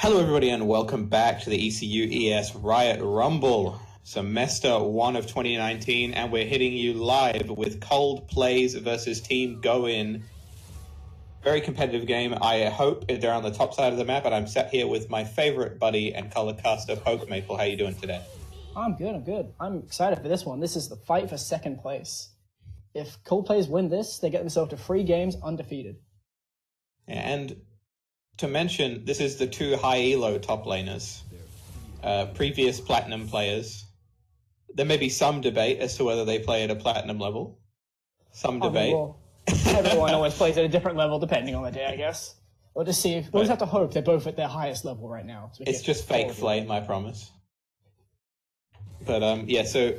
Hello everybody and welcome back to the ECU ES Riot Rumble, semester 1 of 2019, and we're hitting you live with Cold Plays versus Team GOO. Very competitive game. I hope they're on the top side of the map, and I'm sat here with my favorite buddy and color caster, Poke Maple. How you doing today? I'm good. I'm excited for this one. This is the fight for second place. If Cold Plays win this, they get themselves to 3 games undefeated. And to mention, this is the 2 high elo top laners, previous platinum players. There may be some debate as to whether they play at a platinum level. Some debate. Well, everyone always plays at a different level depending on the day, I guess. We'll just see. We'll just have to hope they're both at their highest level right now. So it's just fake flame, I promise. But yeah, so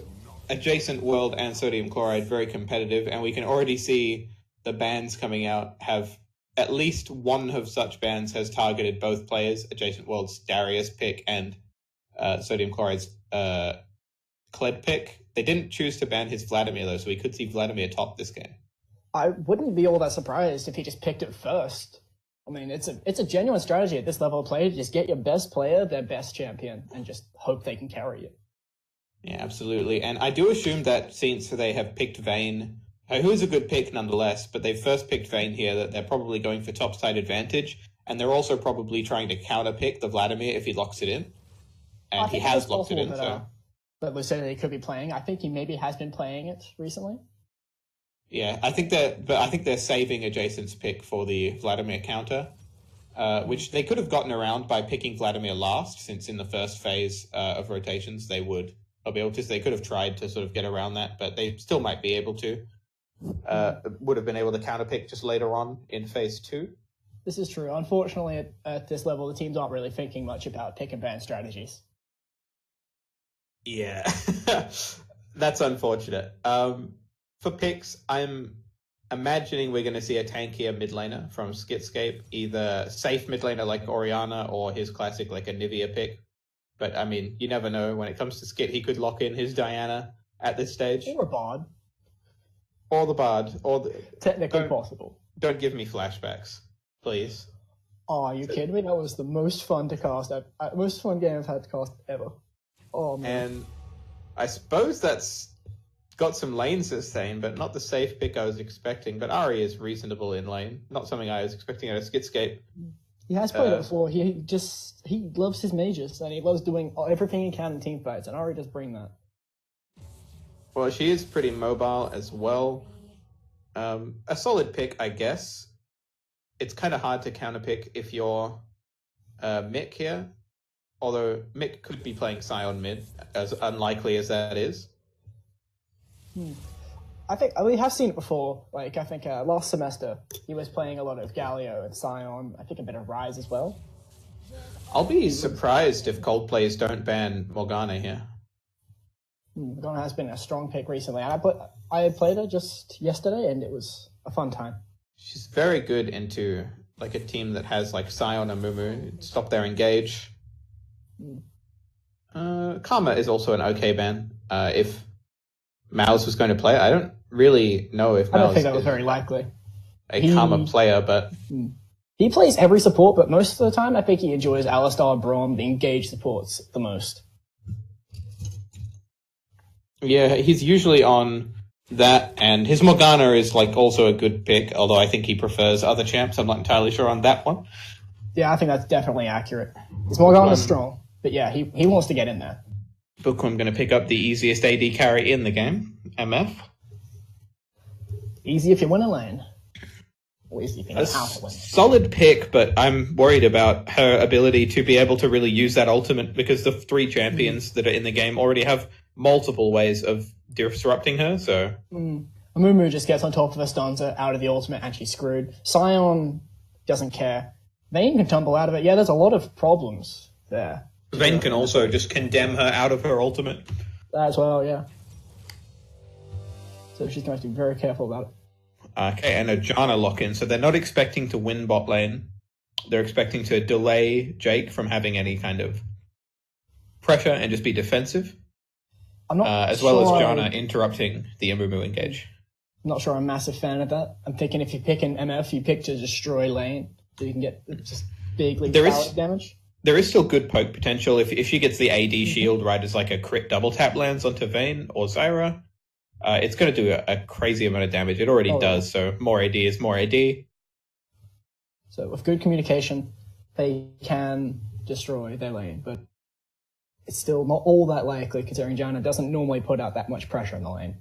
Adjacent World and Sodium Chloride, very competitive, and we can already see the bans coming out have at least one of such bans has targeted both players, Adjacent World's Darius pick and Sodium Chloride's Kled pick. They didn't choose to ban his Vladimir, though, so we could see Vladimir top this game. I wouldn't be all that surprised if he just picked it first. I mean, it's a genuine strategy at this level of play to just get your best player, their best champion, and just hope they can carry it. Yeah, absolutely. And I do assume that since they have picked Vayne, who is a good pick nonetheless, but they first picked Vayne here, that they're probably going for top side advantage, and they're also probably trying to counter pick the Vladimir if he locks it in. And he has locked it in, But Lucidity could be playing. I think he maybe has been playing it recently. Yeah, I think they're saving Adjacent's pick for the Vladimir counter, which they could have gotten around by picking Vladimir last, since in the first phase of rotations they would be able to. They could have tried to sort of get around that, but they still might be able to. Would have been able to counterpick just later on in phase 2. This is true. Unfortunately, at this level, the teams aren't really thinking much about pick and ban strategies. Yeah, that's unfortunate. For picks, I'm imagining we're going to see a tankier mid laner from Skitscape, either safe mid laner like Orianna or his classic like a Nivea pick. But I mean, you never know. When it comes to Skit, he could lock in his Diana at this stage. Or a Bard. Or the Bard. Technically possible. Don't give me flashbacks, please. Oh, are you kidding me? That was the most fun to cast. Most fun game I've had to cast ever. Oh, man. And I suppose that's got some lane sustain, but not the safe pick I was expecting. But Ari is reasonable in lane. Not something I was expecting out of Skitscape. He has played it before. He loves his mages, and he loves doing everything he can in team fights, and Ari does bring that. Well, she is pretty mobile as well. A solid pick, I guess. It's kind of hard to counterpick if you're Mick here. Although Mick could be playing Sion mid, as unlikely as that is. I think we have seen it before. Like, I think last semester, he was playing a lot of Galio and Sion. I think a bit of Ryze as well. I'll be surprised if Cold Plays don't ban Morgana here. Morgana has been a strong pick recently. I had played her just yesterday, and it was a fun time. She's very good into like a team that has like Sion and Mumu. Stop their engage. Karma is also an okay ban. If Mouse was going to play, I don't really know if Mouse I don't think that was very likely. Karma player, but he plays every support, but most of the time I think he enjoys Alistar, Braum, the engaged supports the most. Yeah, he's usually on that, and his Morgana is like also a good pick, although I think he prefers other champs. I'm not entirely sure on that one. Yeah, I think that's definitely accurate. His Morgana's strong, but yeah, he wants to get in there. Bookworm going to pick up the easiest AD carry in the game, MF. Easy if you win a lane. Or easy if you know how to win. Solid pick, but I'm worried about her ability to be able to really use that ultimate, because the 3 champions that are in the game already have multiple ways of disrupting her, so... Mumu just gets on top of her stanza, out of the ultimate, and she's screwed. Sion doesn't care. Vayne can tumble out of it. Yeah, there's a lot of problems there. Vayne can also just condemn her out of her ultimate. As well, yeah. So she's going to be very careful about it. Okay, and a Janna lock-in. So they're not expecting to win bot lane. They're expecting to delay Jake from having any kind of pressure and just be defensive. I'm not as well as Janna interrupting the Mumu engage. I'm not sure I'm a massive fan of that. I'm thinking if you pick an MF, you pick to destroy lane, so you can get just big damage. there is still good poke potential. If she gets the AD shield right as like a crit double tap lands onto Vayne or Zyra, it's going to do a crazy amount of damage. It already does, so more AD is more AD. So with good communication, they can destroy their lane, but it's still not all that likely considering Janna doesn't normally put out that much pressure in the lane.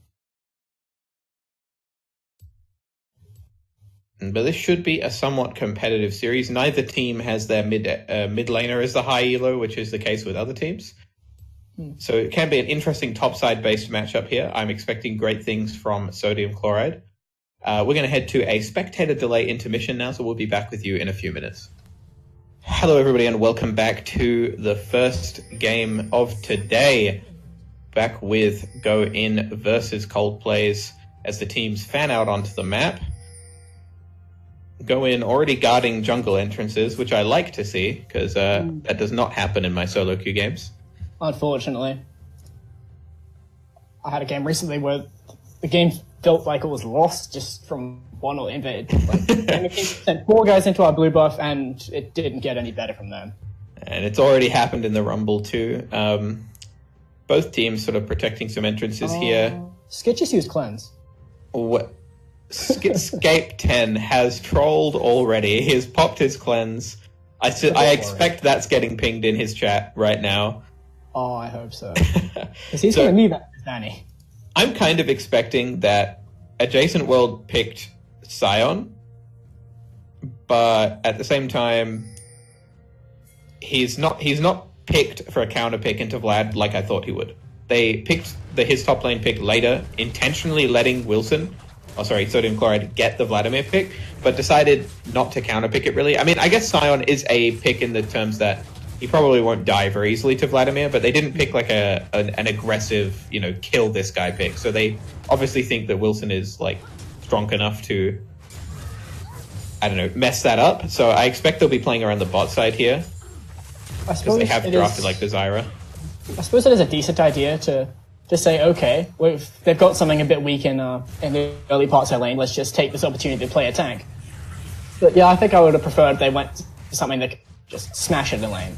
But this should be a somewhat competitive series. Neither team has their mid laner as the high elo, which is the case with other teams. So it can be an interesting topside-based matchup here. I'm expecting great things from Sodium Chloride. We're going to head to a spectator delay intermission now, so we'll be back with you in a few minutes. Hello, everybody, and welcome back to the first game of today. Back with GOOOOOO versus Coldplays as the teams fan out onto the map. GOOOOOO already guarding jungle entrances, which I like to see, because that does not happen in my solo queue games. Unfortunately. I had a game recently where the game felt like it was lost just from one or invade. Like, sent 4 guys into our blue buff, and it didn't get any better from them. And it's already happened in the Rumble too. Both teams sort of protecting some entrances here. Skit just used cleanse. What? Skitscape 10 has trolled already. He has popped his cleanse. I expect that's getting pinged in his chat right now. Oh, I hope so. Because he's going to need that, Danny. I'm kind of expecting that Adjacent World picked Sion, but at the same time, he's not picked for a counter pick into Vlad like I thought he would. They picked his top lane pick later, intentionally letting Sodium Chloride get the Vladimir pick, but decided not to counter pick it really. I mean, I guess Sion is a pick in the terms that he probably won't die very easily to Vladimir, but they didn't pick like an aggressive, kill this guy pick. So they obviously think that Wilson is like strong enough to, mess that up. So I expect they'll be playing around the bot side here. Because they have drafted like the Zyra. I suppose it is a decent idea to just say, okay, they've got something a bit weak in the early parts of their lane. Let's just take this opportunity to play a tank. But yeah, I think I would have preferred they went to something that could just smash it in the lane.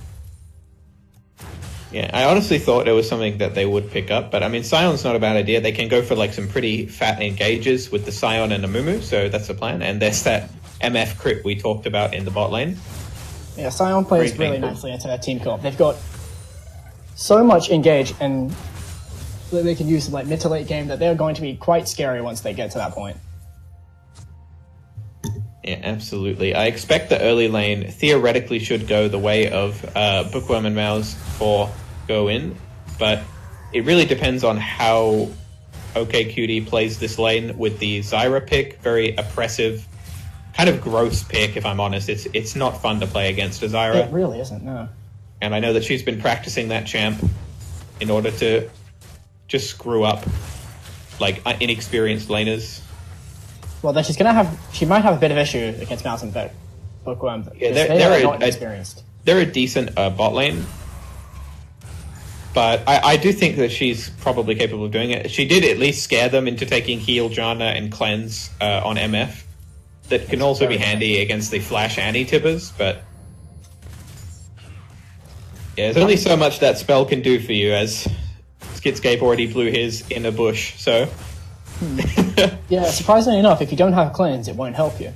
Yeah, I honestly thought it was something that they would pick up, but I mean, Sion's not a bad idea. They can go for like some pretty fat engages with the Sion and Amumu, so that's the plan. And there's that MF crit we talked about in the bot lane. Yeah, Sion plays really nicely into their team comp. They've got so much engage and that they can use in like mid to late game that they're going to be quite scary once they get to that point. Yeah, absolutely. I expect the early lane theoretically should go the way of Bookworm and Mouse for GOOOOOO, but it really depends on how OKQD plays this lane with the Zyra pick. Very oppressive, kind of gross pick, if I'm honest. It's not fun to play against a Zyra. It really isn't, no. And I know that she's been practicing that champ in order to just screw up like inexperienced laners. Well, then she might have a bit of issue against Mouse and Bookworm. Yeah, they're not experienced. They're a decent bot lane, but I do think that she's probably capable of doing it. She did at least scare them into taking heal, Janna, and cleanse on MF. That can also be handy against the Flash Annie-tippers, but yeah, there's only so much that spell can do for you, as Skitscape already blew his in a bush, so... Yeah, surprisingly enough, if you don't have cleanse, it won't help you.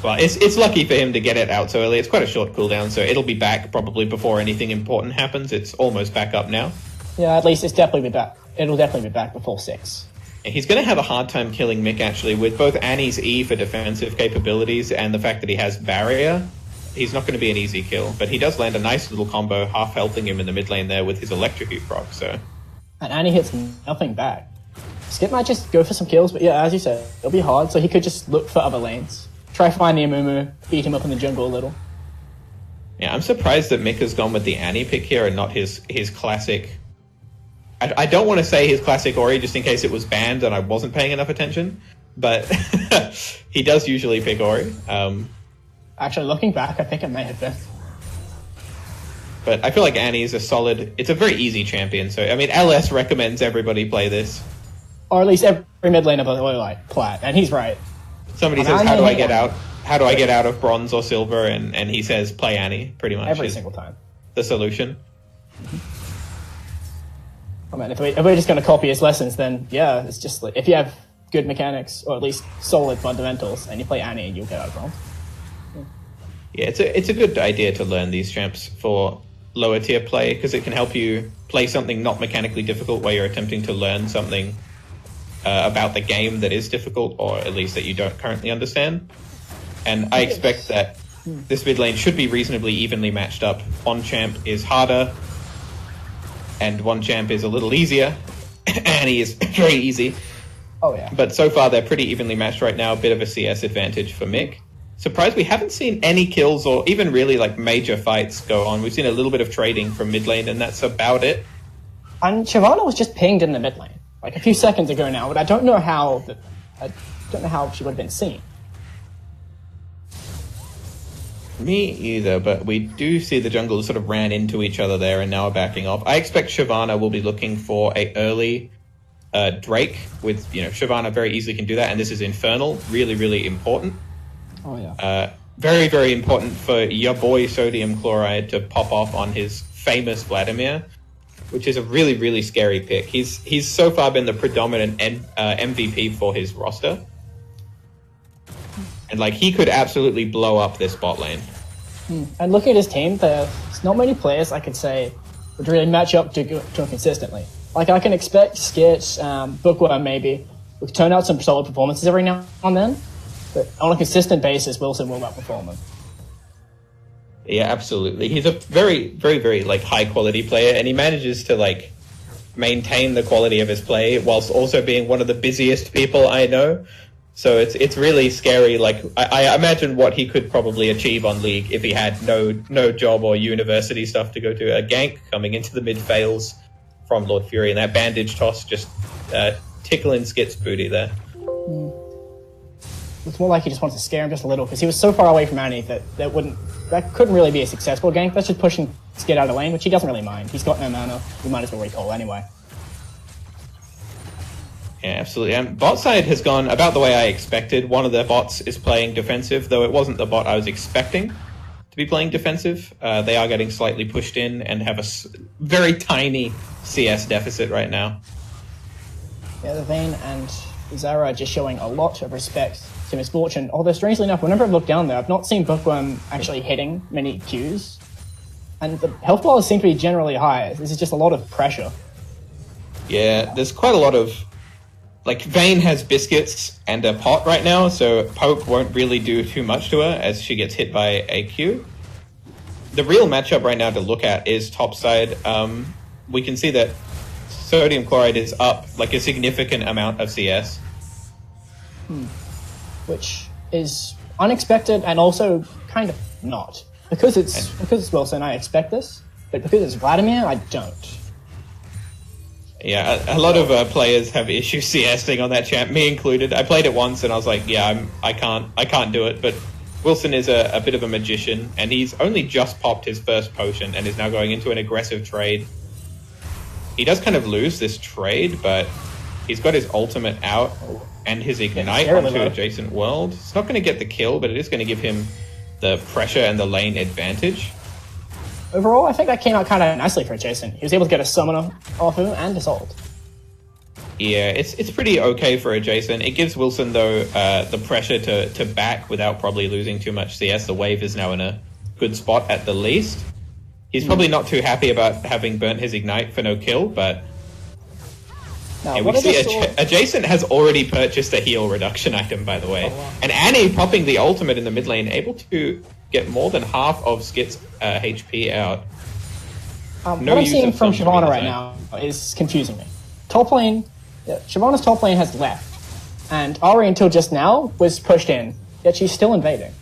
Well, it's lucky for him to get it out so early. It's quite a short cooldown, so it'll be back probably before anything important happens. It's almost back up now. Yeah, at least it's definitely be back. It'll definitely be back before 6. He's going to have a hard time killing Mick, actually, with both Annie's E for defensive capabilities and the fact that he has Barrier. He's not going to be an easy kill, but he does land a nice little combo, half-healthing him in the mid lane there with his Electrocute proc, so... And Annie hits nothing back. Skip might just go for some kills, but yeah, as you said, it'll be hard, so he could just look for other lanes. Try find the Amumu, beat him up in the jungle a little. Yeah, I'm surprised that Mick has gone with the Annie pick here and not his classic... I don't want to say his classic Ori just in case it was banned and I wasn't paying enough attention, but he does usually pick Ori. Actually, looking back, I think it may have been. But I feel like Annie's a solid... It's a very easy champion, so, I mean, LS recommends everybody play this. Or at least every mid laner play like Plat, and he's right. Somebody says, how do I get out? how do I get out of bronze or silver, and he says play Annie, pretty much. Every single time. The solution. I mean, if we're just going to copy his lessons, then yeah, it's just like, if you have good mechanics, or at least solid fundamentals, and you play Annie, you'll get out of bronze. Yeah, it's a good idea to learn these champs for lower tier play, because it can help you play something not mechanically difficult while you're attempting to learn something about the game that is difficult, or at least that you don't currently understand. And I expect that this mid lane should be reasonably evenly matched up. One champ is harder, and one champ is a little easier. Annie is very easy. Oh yeah. But so far they're pretty evenly matched right now. A bit of a CS advantage for Mick. Surprised we haven't seen any kills or even really like major fights go on. We've seen a little bit of trading from mid lane, and that's about it. And Shyvana was just pinged in the mid lane like a few seconds ago now, but I don't know how she would have been seen. Me either, but we do see the junglers sort of ran into each other there and now are backing off. I expect Shyvana will be looking for a early Drake with, Shyvana very easily can do that, and this is Infernal, really, really important. Oh yeah. Very, very important for your boy Sodium Chloride to pop off on his famous Vladimir, which is a really, really scary pick. He's so far been the predominant MVP for his roster. And he could absolutely blow up this bot lane. And looking at his team, there's not many players I could say would really match up to him consistently. I can expect Skit, Bookworm maybe, would turn out some solid performances every now and then, but on a consistent basis, Wilson will outperform him. Yeah, absolutely. He's a very, very, very high quality player, and he manages to maintain the quality of his play whilst also being one of the busiest people I know. So it's really scary. I imagine what he could probably achieve on League if he had no job or university stuff to go to. A gank coming into the mid fails from Lord Fury, and that bandage toss just tickling Skit's booty there. It's more like he just wants to scare him just a little, because he was so far away from Annie that couldn't really be a successful gank. That's just pushing Skit out of the lane, which he doesn't really mind. He's got no mana. He might as well recall anyway. Yeah, absolutely. And bot side has gone about the way I expected. One of the bots is playing defensive, though it wasn't the bot I was expecting to be playing defensive. They are getting slightly pushed in and have a very tiny CS deficit right now. Yeah, the Vayne and Zara are just showing a lot of respect to Misfortune. Although, strangely enough, whenever I've looked down there, I've not seen Bookworm actually hitting many Qs. And the health bars seem to be generally high. This is just a lot of pressure. Yeah, there's quite a lot of... Vayne has biscuits and a pot right now, so Poke won't really do too much to her as she gets hit by a Q. The real matchup right now to look at is topside. We can see that Sodium Chloride is up a significant amount of CS. Which is unexpected and also kind of not. Because it's Wilson, I expect this, but because it's Vladimir, I don't. Yeah, a lot of players have issues CSing on that champ, me included. I played it once and I was like, yeah, I can't do it. But Wilson is a bit of a magician, and he's only just popped his first potion and is now going into an aggressive trade. He does kind of lose this trade, but he's got his ultimate out and his ignite onto adjacent world. It's not going to get the kill, but it is going to give him the pressure and the lane advantage. Overall, I think that came out kind of nicely for Adjacent. He was able to get a summoner off him and assault. Yeah, it's pretty okay for Adjacent. It gives Wilson, though, the pressure to back without probably losing too much CS. The wave is now in a good spot at the least. He's probably not too happy about having burnt his ignite for no kill, but... No, yeah, we see Adjacent has already purchased a heal reduction item, by the way. Oh, wow. And Annie popping the ultimate in the mid lane, able to get more than half of Skit's HP out. What I'm seeing from Shyvana right now is confusing me. Top lane, Shyvana's top lane has left, and Ari until just now was pushed in, yet she's still invading.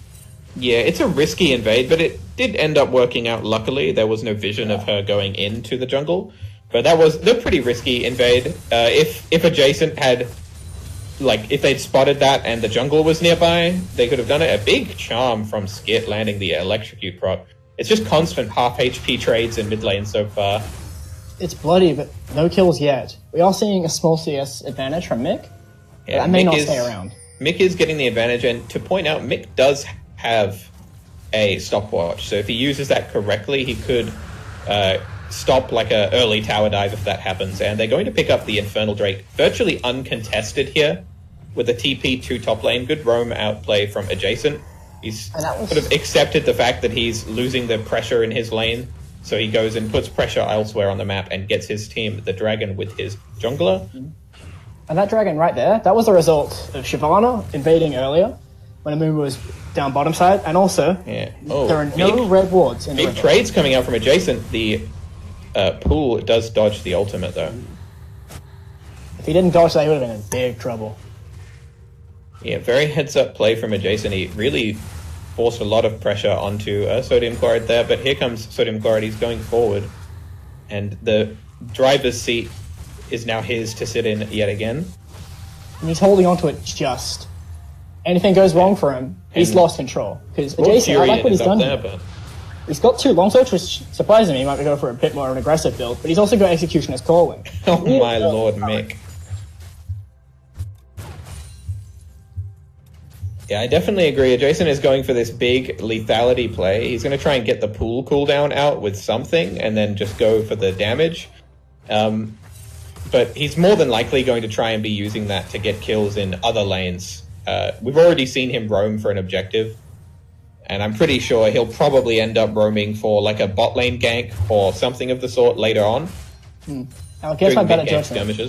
Yeah, it's a risky invade, but it did end up working out luckily. There was no vision of her going into the jungle, but that was the pretty risky invade. If Adjacent had... if they'd spotted that and the jungle was nearby, they could have done it. A big charm from Skit landing the electrocute proc. It's just constant half HP trades in mid lane so far. It's bloody, but no kills yet. We are seeing a small CS advantage from Mick. Yeah, that may not stay around. Mick is getting the advantage, and to point out, Mick does have a stopwatch, so if he uses that correctly, he could stop like a early tower dive if that happens, and they're going to pick up the Infernal Drake virtually uncontested here with a TP to top lane. Good roam outplay from Adjacent. He's sort of accepted the fact that he's losing the pressure in his lane, so he goes and puts pressure elsewhere on the map and gets his team the dragon with his jungler. And that dragon right there, that was a result of Shyvana invading earlier when Amumu was down bottom side, and also there are no red wards in the big trades coming out from Adjacent. The pool does dodge the ultimate though. If he didn't dodge that, he would have been in big trouble. Yeah, very heads-up play from Adjacent. He really forced a lot of pressure onto Sodium Chloride there, but here comes Sodium Chloride. He's going forward, and the driver's seat is now his to sit in yet again. And he's holding onto it just. Anything goes wrong for him, he's lost control. Because Adjacent, I like what he's done there. But he's got 2 longswords, which surprising me. He might go for a bit more of an aggressive build, but he's also got Executioner's Calling. Oh my lord, Mick. Yeah, I definitely agree. Adjacent is going for this big lethality play. He's going to try and get the pool cooldown out with something and then just go for the damage. But he's more than likely going to try and be using that to get kills in other lanes. We've already seen him roam for an objective, and I'm pretty sure he'll probably end up roaming for like a bot lane gank or something of the sort later on. Now, against my better judgment,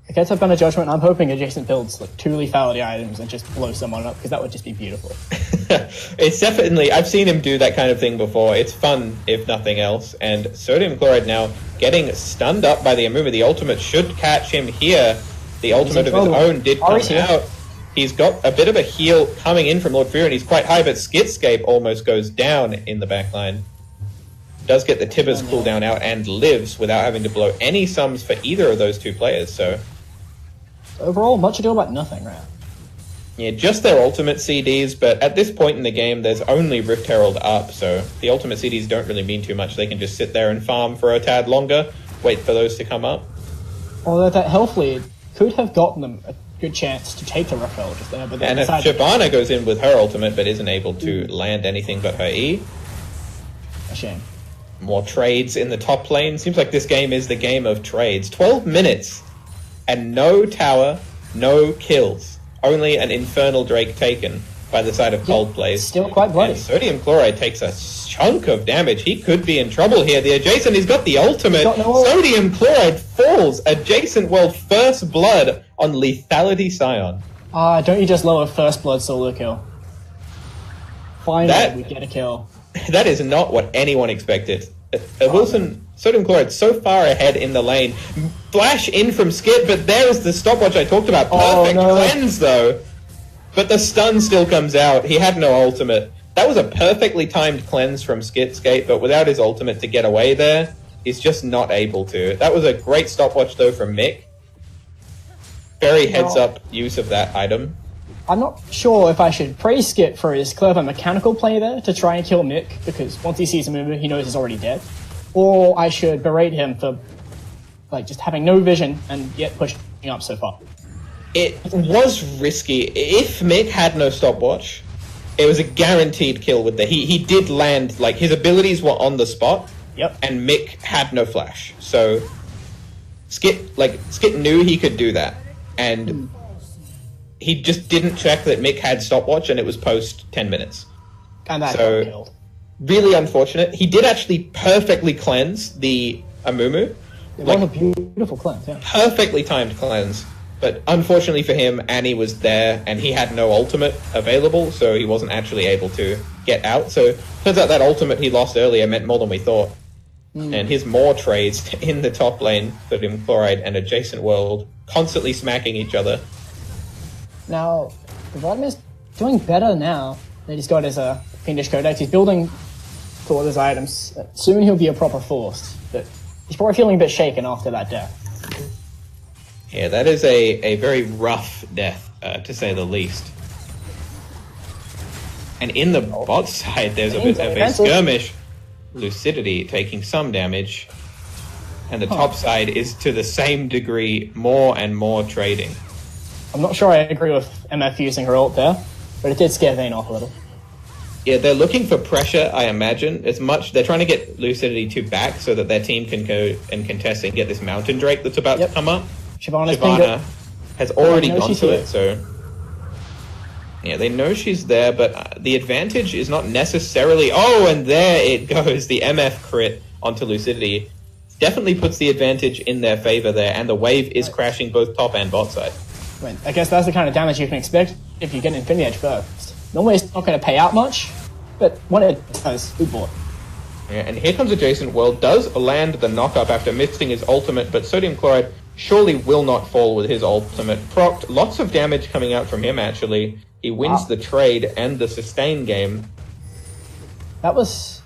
against my better judgment, I'm hoping Adjacent builds like 2 lethality items and just blow someone up, because that would just be beautiful. It's definitely, I've seen him do that kind of thing before. It's fun, if nothing else. And Sodium Chloride now getting stunned up by the Amumu. The ultimate should catch him here. The ultimate of his own did come out. He's got a bit of a heal coming in from Lord Fury, and he's quite high, but Skitscape almost goes down in the backline. Does get the Tibbers cooldown out and lives without having to blow any sums for either of those 2 players, so... Overall, much ado about nothing, right? Yeah, just their ultimate CDs, but at this point in the game, there's only Rift Herald up, so the ultimate CDs don't really mean too much. They can just sit there and farm for a tad longer, wait for those to come up. Although that health lead could have gotten them a good chance to take the Rift Herald just there, but and if Shyvana goes in with her ultimate but isn't able to land anything but her E. A shame. More trades in the top lane. Seems like this game is the game of trades. 12 minutes and no tower, no kills. Only an Infernal Drake taken by the side of Coldplay. Still quite bloody. And Sodium Chloride takes a chunk of damage. He could be in trouble here. The Adjacent, he's got the ultimate. Sodium Chloride falls. Adjacent World first blood on Lethality Scion. Don't you just lower first blood solo kill? Finally, we get a kill. That is not what anyone expected. Wilson, Sodium Chloride so far ahead in the lane. Flash in from Skit, but there's the stopwatch I talked about. Perfect cleanse, though. But the stun still comes out. He had no ultimate. That was a perfectly timed cleanse from Skitscape, but without his ultimate to get away there, he's just not able to. That was a great stopwatch, though, from Mick. Very heads-up use of that item. I'm not sure if I should praise Skit for his clever mechanical play there to try and kill Mick, because once he sees a movement, he knows he's already dead. Or I should berate him for just having no vision and yet pushing up so far. It was risky. If Mick had no stopwatch, it was a guaranteed kill with the... He did land, his abilities were on the spot, and Mick had no flash. So Skit knew he could do that, and... He just didn't check that Mick had stopwatch, and it was post 10 minutes. And that got killed. Really unfortunate. He did actually perfectly cleanse the Amumu. It was a beautiful cleanse, yeah. Perfectly timed cleanse. But unfortunately for him, Annie was there, and he had no ultimate available, so he wasn't actually able to get out. So turns out that ultimate he lost earlier meant more than we thought. And his more trades in the top lane, Sodium Chloride and Adjacent World, constantly smacking each other. Now, Vladimir's doing better now that he's got his Fiendish Codex. He's building toward his items. Soon he'll be a proper force, but he's probably feeling a bit shaken after that death. Yeah, that is a very rough death, to say the least. And in the bot side, there's a bit of a skirmish. Lucidity taking some damage. And the top side is to the same degree more and more trading. I'm not sure I agree with MF using her ult there, but it did scare Vayne off a little. Yeah, they're looking for pressure, I imagine. They're trying to get Lucidity to back so that their team can go and contest and get this Mountain Drake that's about to come up. Shyvana has already gone to it, so... Yeah, they know she's there, but the advantage is not necessarily... Oh, and there it goes, the MF crit onto Lucidity. Definitely puts the advantage in their favor there, and the wave is crashing both top and bot side. Right. I guess that's the kind of damage you can expect if you get Infinity Edge first. Normally it's not going to pay out much, but when it does, good boy. Yeah, and here comes Adjacent World, does land the knock-up after missing his ultimate, but Sodium Chloride surely will not fall with his ultimate. Procced, lots of damage coming out from him, actually. He wins the trade and the sustain game. That was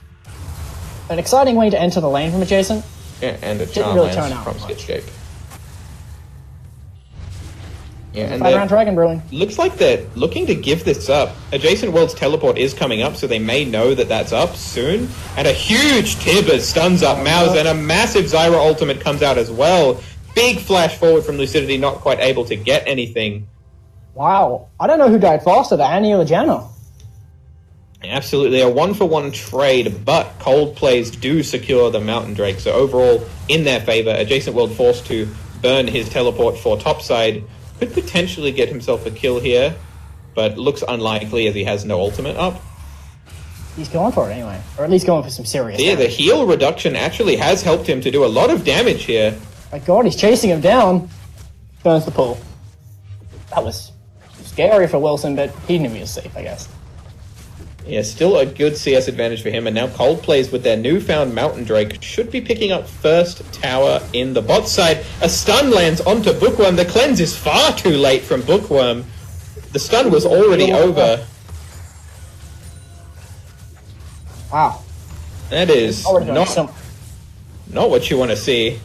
an exciting way to enter the lane from Adjacent. Yeah, and a Didn't charm really lands turn out from much. Skitscape. Yeah, and 5-round Dragon Brewing. Looks like they're looking to give this up. Adjacent World's teleport is coming up, so they may know that that's up soon. And a huge Tibbers stuns up Mouse, and a massive Zyra ultimate comes out as well. Big flash forward from Lucidity, not quite able to get anything. Wow. I don't know who died faster, the Annie or Janna. Absolutely, a 1-for-1 trade, but Coldplays do secure the Mountain Drake, so overall, in their favor, Adjacent World forced to burn his teleport for topside. Could potentially get himself a kill here, but looks unlikely as he has no ultimate up. He's going for it anyway, or at least going for some serious damage. The heal reduction actually has helped him to do a lot of damage here. My god, he's chasing him down. Burns the pool. That was scary for Wilson, but he knew he was safe, I guess. Yeah, still a good CS advantage for him, and now Coldplays with their newfound Mountain Drake should be picking up first tower in the bot side. A stun lands onto Bookworm. The cleanse is far too late from Bookworm. The stun was already over. Wow. That is not what you want to see.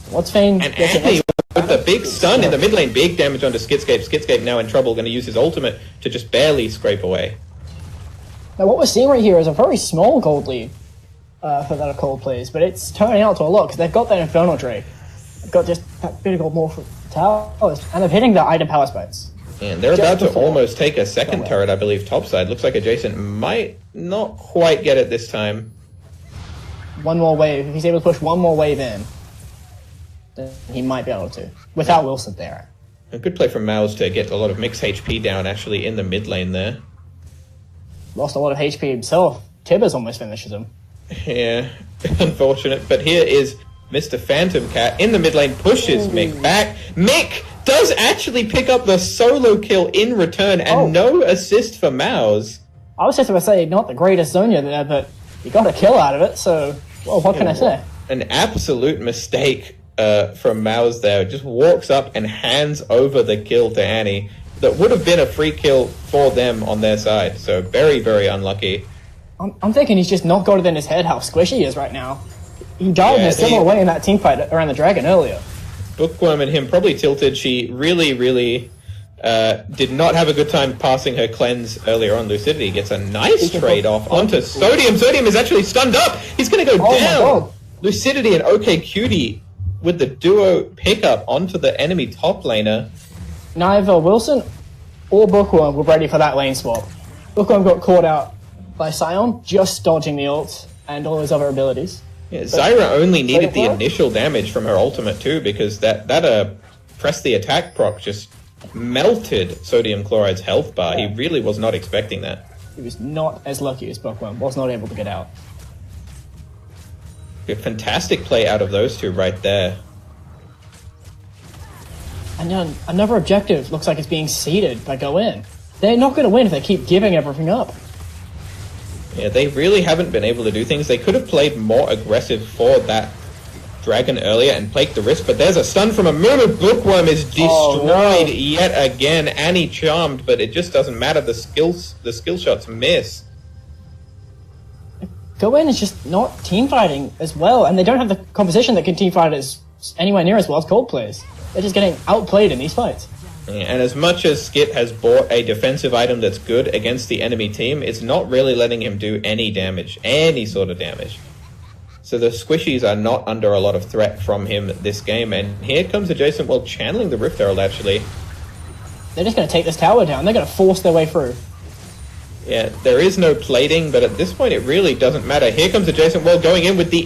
What's Vayne? And Annie with the big stun in the mid lane, big damage onto Skitscape. Skitscape now in trouble, going to use his ultimate to just barely scrape away. Now what we're seeing right here is a very small gold lead for that Coldplays, but it's turning out to a lot because they've got that Infernal Drake. They've got just that bit of gold more for towers, and they're hitting the item power spikes. And they're about to almost take a second turret, I believe, topside. Looks like Adjacent might not quite get it this time. One more wave. If he's able to push one more wave in, then he might be able to, without Wilson there. A good play from Mouse to get a lot of mix HP down, actually, in the mid lane there. Lost a lot of HP himself. Tibbers almost finishes him. Yeah, unfortunate. But here is Mr. Phantom Cat in the mid lane, pushes Mick back. Mick does actually pick up the solo kill in return, and no assist for Mouse. I was just going to say, not the greatest Zonia there, but he got a kill out of it, so, well, what can I say? An absolute mistake from Mouse there. Just walks up and hands over the kill to Annie. That would have been a free kill for them on their side. So very, very unlucky. I'm thinking he's just not got it in his head how squishy he is right now. He died in a similar way in that team fight around the Dragon earlier. Bookworm and him probably tilted. She really, really did not have a good time passing her cleanse earlier on. Lucidity gets a nice trade off onto Sodium. Sodium is actually stunned up. He's going to go down. Lucidity and OK Cutie with the duo pickup onto the enemy top laner. Neither Wilson or Bookworm were ready for that lane swap. Bookworm got caught out by Sion, just dodging the ult and all his other abilities. Yeah, Zyra only needed the initial damage from her ultimate too, because that press the attack proc just melted Sodium Chloride's health bar. He really was not expecting that. He was not as lucky as Bookworm, was not able to get out. A fantastic play out of those two right there. And then another objective looks like it's being seeded by Go In. They're not going to win if they keep giving everything up. Yeah, they really haven't been able to do things. They could have played more aggressive for that Dragon earlier and take the risk, but there's a stun from a Moon. Bookworm is destroyed yet again. Annie charmed, but it just doesn't matter. The skill shots miss. Go In is just not team fighting as well, and they don't have the composition that can team fight as anywhere near as well as Coldplays. They're just getting outplayed in these fights. Yeah, and as much as Skit has bought a defensive item that's good against the enemy team, it's not really letting him do any damage, any sort of damage. So the squishies are not under a lot of threat from him this game. And here comes Adjacent World channeling the Rift Herald, actually. They're just going to take this tower down. They're going to force their way through. Yeah, there is no plating, but at this point it really doesn't matter. Here comes Adjacent World going in with the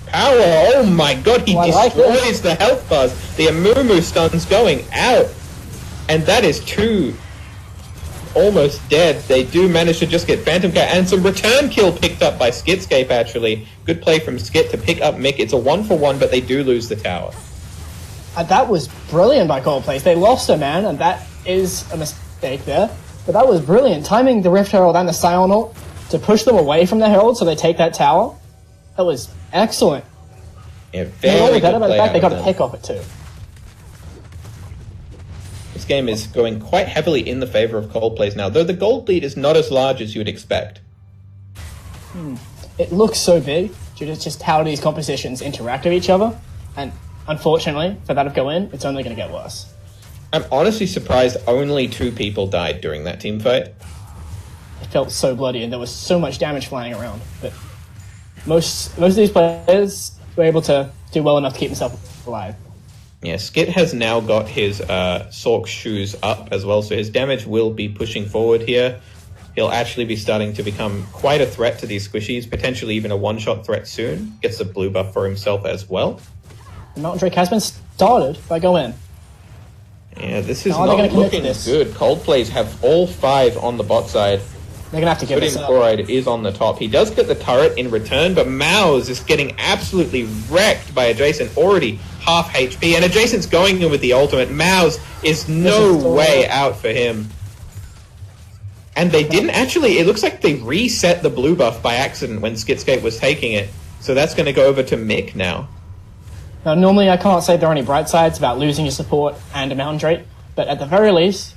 power. Oh my god, he destroys the health bars. The Amumu stun's going out. And that is two almost dead. They do manage to just get Phantom Cat and some return kill picked up by Skitscape, actually. Good play from Skit to pick up Mick. It's a 1-for-1, but they do lose the tower. That was brilliant by Coldplay. They lost a man, and that is a mistake there. But that was brilliant. Timing the Rift Herald and the Scion ult to push them away from the Herald so they take that tower. That was excellent. Yeah, very good play. The fact they got a pick off it too. This game is going quite heavily in the favor of Coldplay's now, though the gold lead is not as large as you would expect. It looks so big due to just how these compositions interact with each other, and unfortunately, for that of Go In, it's only going to get worse. I'm honestly surprised only 2 people died during that team fight. It felt so bloody, and there was so much damage flying around. But most of these players were able to do well enough to keep themselves alive. Yeah, Skit has now got his Sork shoes up as well, so his damage will be pushing forward here. He'll actually be starting to become quite a threat to these squishies, potentially even a one-shot threat soon. Gets a blue buff for himself as well. The Mountain Drake has been started by Go In. Yeah, this is not looking good. Coldplays have all 5 on the bot side. They're going to have to give Sodium Chloride is on the top. He does get the turret in return, but Maus is getting absolutely wrecked by Adjacent, already half HP, and Adjacent's going in with the ultimate. Maus is no way out for him. And they didn't actually, it looks like they reset the blue buff by accident when Skitscape was taking it. So that's going to go over to Mick now. Now, normally I can't say there are any bright sides about losing your support and a Mountain Drake, but at the very least,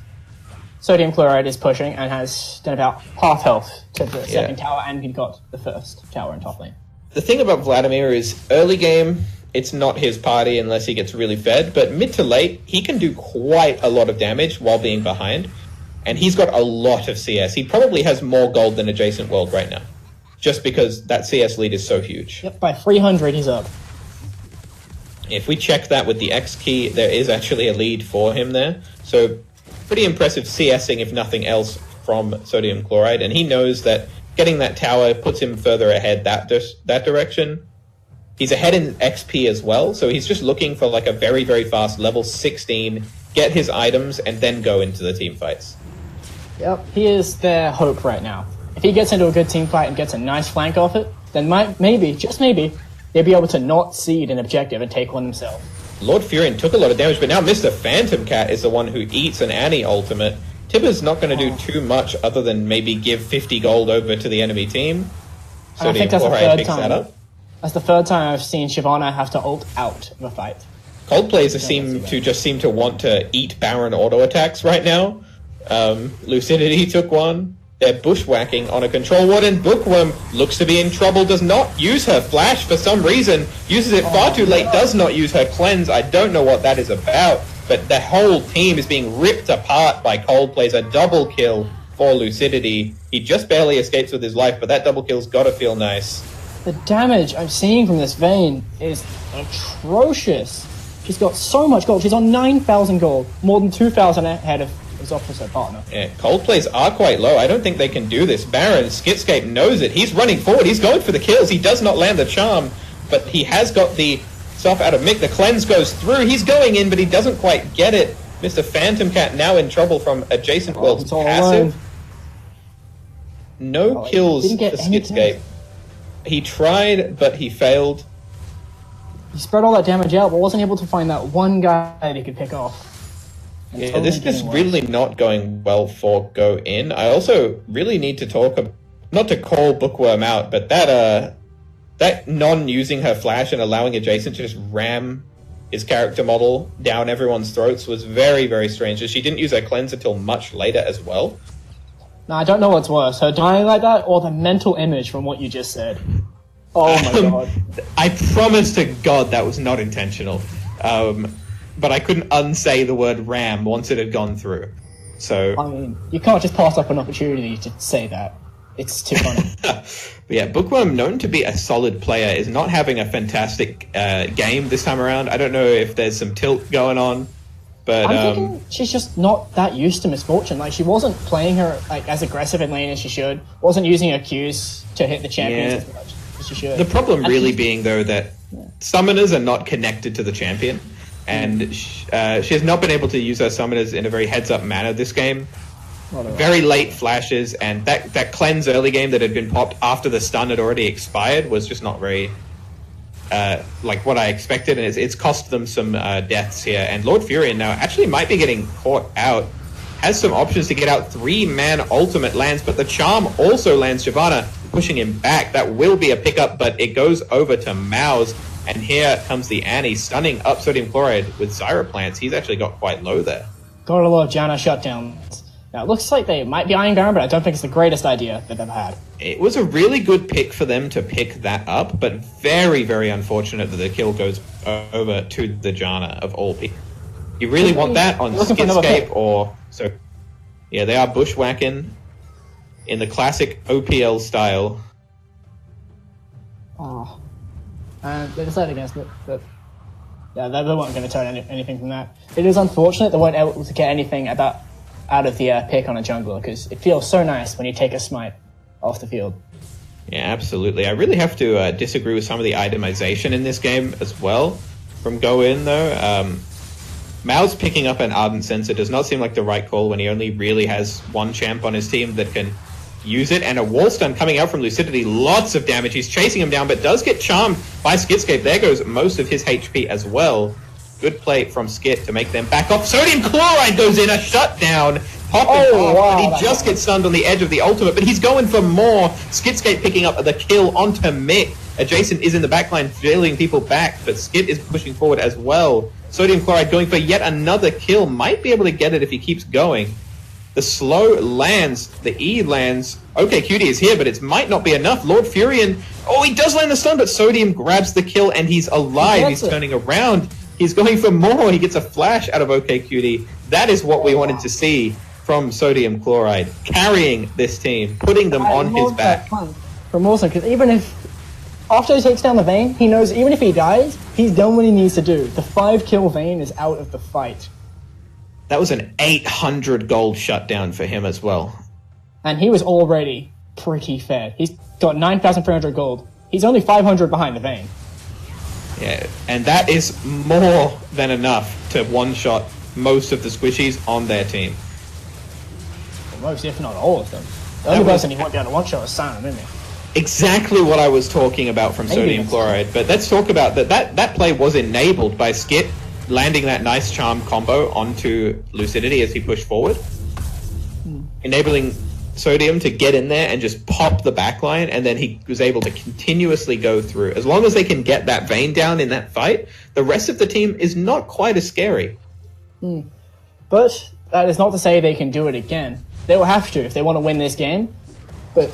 Sodium Chloride is pushing and has done about half health to the second tower, and he got the first tower in top lane. The thing about Vladimir is early game, it's not his party unless he gets really fed, but mid to late, he can do quite a lot of damage while being behind, and he's got a lot of CS. He probably has more gold than Adjacent World right now, just because that CS lead is so huge. Yep, by 300 he's up. If we check that with the X key, there is actually a lead for him there. So pretty impressive CSing, if nothing else, from Sodium Chloride. And he knows that getting that tower puts him further ahead that direction. He's ahead in XP as well, so he's just looking for like a very, very fast level 16, get his items, and then go into the team fights. Yep, he is their hope right now. If he gets into a good team fight and gets a nice flank off it, then maybe, just maybe, they'll be able to not cede an objective and take one themselves. Lord Furion took a lot of damage, but now Mr. Phantom Cat is the one who eats an Annie ultimate. Tibber's not going to do too much other than maybe give 50 gold over to the enemy team. And I think that's the third time. That's the third time I've seen Shyvana have to ult out of a fight. Coldplays seem to want to eat Baron auto attacks right now. Lucidity took one. They're bushwhacking on a control ward, and Bookworm looks to be in trouble, does not use her flash for some reason, uses it far too late, does not use her cleanse. I don't know what that is about, but the whole team is being ripped apart by Coldplays. A double kill for Lucidity. He just barely escapes with his life, but that double kill's gotta feel nice. The damage I'm seeing from this Vayne is atrocious. She's got so much gold. She's on 9,000 gold, more than 2,000 ahead of his opposite partner. Yeah, Coldplays are quite low. I don't think they can do this. Baron, Skitscape knows it. He's running forward. He's going for the kills. He does not land the charm, but he has got the stuff out of Mick. The cleanse goes through. He's going in, but he doesn't quite get it. Mr. Phantom Cat now in trouble from Adjacent World's passive. No kills for Skitscape. He tried, but he failed. He spread all that damage out, but wasn't able to find that one guy that he could pick off. Yeah, this is really not going well for Go In. I also really need to talk, not to call Bookworm out, but that non-using her flash and allowing Adjacent to just ram his character model down everyone's throats was very, very strange. She didn't use her cleanse until much later as well. No, I don't know what's worse, her dying like that or the mental image from what you just said. Oh my god. I promise to God that was not intentional. But I couldn't unsay the word ram once it had gone through. So I mean, you can't just pass up an opportunity to say that. It's too funny. Yeah, Bookworm, known to be a solid player, is not having a fantastic game this time around. I don't know if there's some tilt going on, but I'm thinking she's just not that used to Misfortune. Like, she wasn't playing her like as aggressive in lane as she should. Wasn't using her Qs to hit the champions as much as she should. The problem really being, though, that summoners are not connected to the champion, and she has not been able to use her summoners in a very heads-up manner this game. Very late flashes, and that cleanse early game that had been popped after the stun had already expired was just not very like what I expected, and it's cost them some deaths here. And Lord Furion now actually might be getting caught out. Has some options to get out. 3-man ultimate lands, but the charm also lands Shyvana, pushing him back. That will be a pickup, but it goes over to Mouse. And here comes the Annie, stunning up Sodium Chloride with Zyra Plants. He's actually got quite low there. Got a lot of Janna shutdowns. Now, it looks like they might be eyeing Baron, but I don't think it's the greatest idea they've ever had. It was a really good pick for them to pick that up, but very, very unfortunate that the kill goes over to the Janna of all people. You really want that on Skitscape or... So, yeah, they are bushwhacking in the classic OPL style. Oh. And they decided against it, but... Yeah, they weren't going to turn anything from that. It is unfortunate they weren't able to get anything out of the pick on a jungler, because it feels so nice when you take a smite off the field. Yeah, absolutely. I really have to disagree with some of the itemization in this game as well from GOOOOO, though. Mao's picking up an Ardent Sensor does not seem like the right call when he only really has one champ on his team that can use it, and a wall stun coming out from Lucidity. Lots of damage. He's chasing him down, but does get charmed by Skitscape. There goes most of his HP as well. Good play from Skit to make them back off. Sodium Chloride goes in, a shutdown. Popping off, wow, and he just gets stunned on the edge of the ultimate, but he's going for more. Skitscape picking up the kill onto Mick. Adjacent is in the backline, jailing people back, but Skit is pushing forward as well. Sodium Chloride going for yet another kill. Might be able to get it if he keeps going. The slow lands, the E lands. Okay, Cutie is here, but it might not be enough. Lord Furion, oh, he does land the stun, but Sodium grabs the kill, and he's alive. He's turning around. He's going for more. He gets a flash out of OK Cutie. That is what we wanted to see from Sodium Chloride, carrying this team, putting them on his back. From Wilson, because even if, after he takes down the Vayne, he knows even if he dies, he's done what he needs to do. The 5-kill Vayne is out of the fight. That was an 800 gold shutdown for him as well. And he was already pretty fed. He's got 9,300 gold. He's only 500 behind the Vayne. Yeah, and that is more than enough to one-shot most of the squishies on their team. Most, if not all of them. The only person he won't be able to one-shot is Sam, isn't he? Exactly what I was talking about from Sodium Chloride. But let's talk about that play was enabled by Skit landing that nice charm combo onto Lucidity as he pushed forward. Enabling Sodium to get in there and just pop the backline, and then he was able to continuously go through. As long as they can get that Vayne down in that fight, the rest of the team is not quite as scary. But that is not to say they can do it again. They will have to if they want to win this game. But